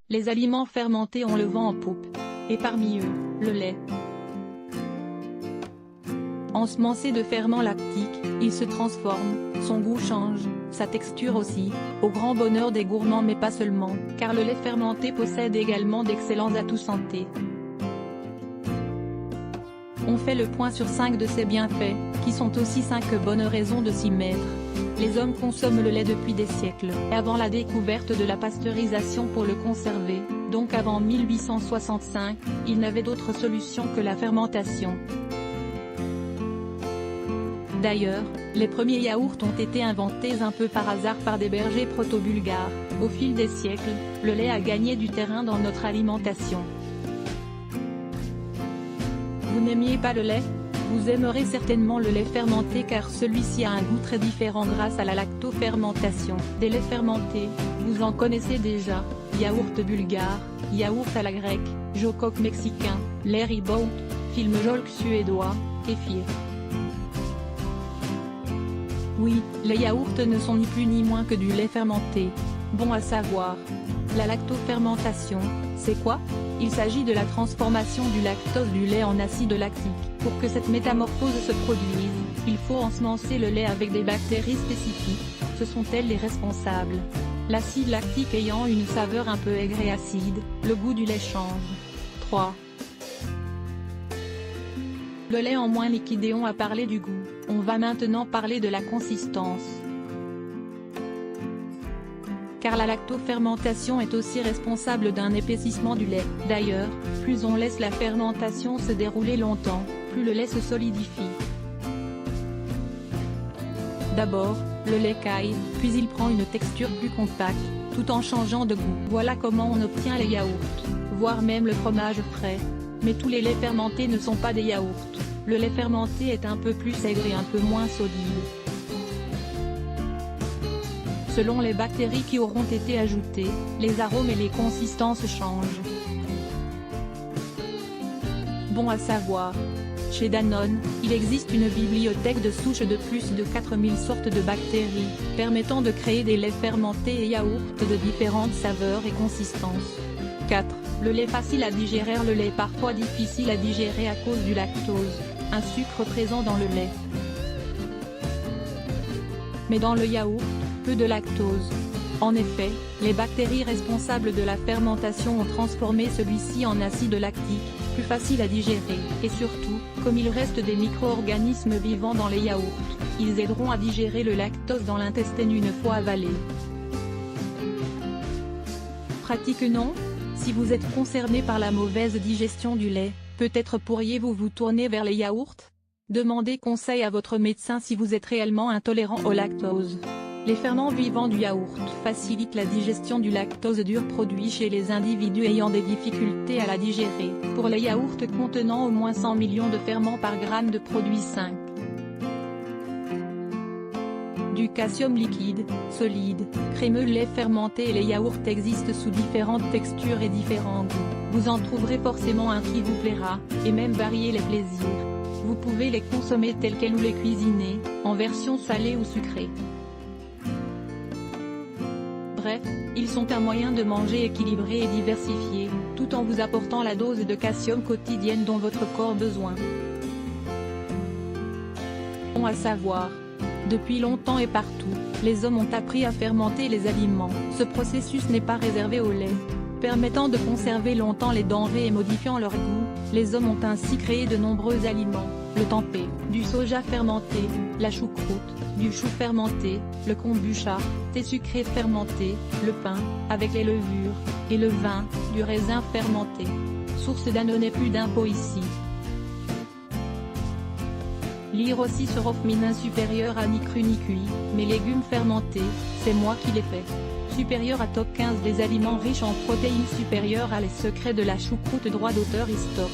Les aliments fermentés ont le vent en poupe. Et parmi eux, le lait. Ensemencé de ferments lactiques, il se transforme, son goût change, sa texture aussi, au grand bonheur des gourmands mais pas seulement, car le lait fermenté possède également d'excellents atouts santé. On fait le point sur 5 de ses bienfaits, qui sont aussi 5 bonnes raisons de s'y mettre. Les hommes consomment le lait depuis des siècles, et avant la découverte de la pasteurisation pour le conserver, donc avant 1865, ils n'avaient d'autre solution que la fermentation. D'ailleurs, les premiers yaourts ont été inventés un peu par hasard par des bergers proto-bulgares. Au fil des siècles, le lait a gagné du terrain dans notre alimentation. Vous n'aimiez pas le lait? Vous aimerez certainement le lait fermenté car celui-ci a un goût très différent grâce à la lactofermentation. Des laits fermentés, vous en connaissez déjà, yaourt bulgare, yaourt à la grecque, jocoque mexicain, lait ribout, film jolk suédois, kéfir. Oui, les yaourts ne sont ni plus ni moins que du lait fermenté. Bon à savoir. La lactofermentation, c'est quoi? Il s'agit de la transformation du lactose du lait en acide lactique. Pour que cette métamorphose se produise, il faut ensemencer le lait avec des bactéries spécifiques. Ce sont elles les responsables. L'acide lactique ayant une saveur un peu aigre et acide, le goût du lait change. 3. Le lait en moins liquide. On a parlé du goût, on va maintenant parler de la consistance. Car la lactofermentation est aussi responsable d'un épaississement du lait. D'ailleurs, plus on laisse la fermentation se dérouler longtemps, plus le lait se solidifie. D'abord, le lait caille, puis il prend une texture plus compacte, tout en changeant de goût. Voilà comment on obtient les yaourts, voire même le fromage frais. Mais tous les laits fermentés ne sont pas des yaourts. Le lait fermenté est un peu plus aigre et un peu moins solide. Selon les bactéries qui auront été ajoutées, les arômes et les consistances changent. Bon à savoir. Chez Danone, il existe une bibliothèque de souches de plus de 4000 sortes de bactéries, permettant de créer des laits fermentés et yaourts de différentes saveurs et consistances. 4. Le lait facile à digérer. Le lait est parfois difficile à digérer à cause du lactose, un sucre présent dans le lait. Mais dans le yaourt, peu de lactose. En effet, les bactéries responsables de la fermentation ont transformé celui-ci en acide lactique, plus facile à digérer, et surtout, comme il reste des micro-organismes vivants dans les yaourts, ils aideront à digérer le lactose dans l'intestin une fois avalé. Pratique non? Si vous êtes concerné par la mauvaise digestion du lait, peut-être pourriez-vous vous tourner vers les yaourts? Demandez conseil à votre médecin si vous êtes réellement intolérant au lactose. Les ferments vivants du yaourt facilitent la digestion du lactose dur produit chez les individus ayant des difficultés à la digérer. Pour les yaourts contenant au moins 100 millions de ferments par gramme de produit 5. Du calcium liquide, solide, crémeux. Le lait fermenté et les yaourts existent sous différentes textures et différents goûts. Vous en trouverez forcément un qui vous plaira, et même varier les plaisirs. Vous pouvez les consommer tels quels ou les cuisiner, en version salée ou sucrée. Bref, ils sont un moyen de manger équilibré et diversifié, tout en vous apportant la dose de calcium quotidienne dont votre corps a besoin. Bon à savoir. Depuis longtemps et partout, les hommes ont appris à fermenter les aliments. Ce processus n'est pas réservé au lait. Permettant de conserver longtemps les denrées et modifiant leur goût, les hommes ont ainsi créé de nombreux aliments. Le tempeh, du soja fermenté, la choucroute, du chou fermenté, le kombucha, thé sucré fermenté, le pain, avec les levures, et le vin, du raisin fermenté. Source Danone. Plus d'infos ici. Lire aussi sur Offminin supérieur à ni cru ni cuit, mes légumes fermentés, c'est moi qui les fais. Supérieur à top 15 des aliments riches en protéines, supérieur à les secrets de la choucroute, droit d'auteur, stock.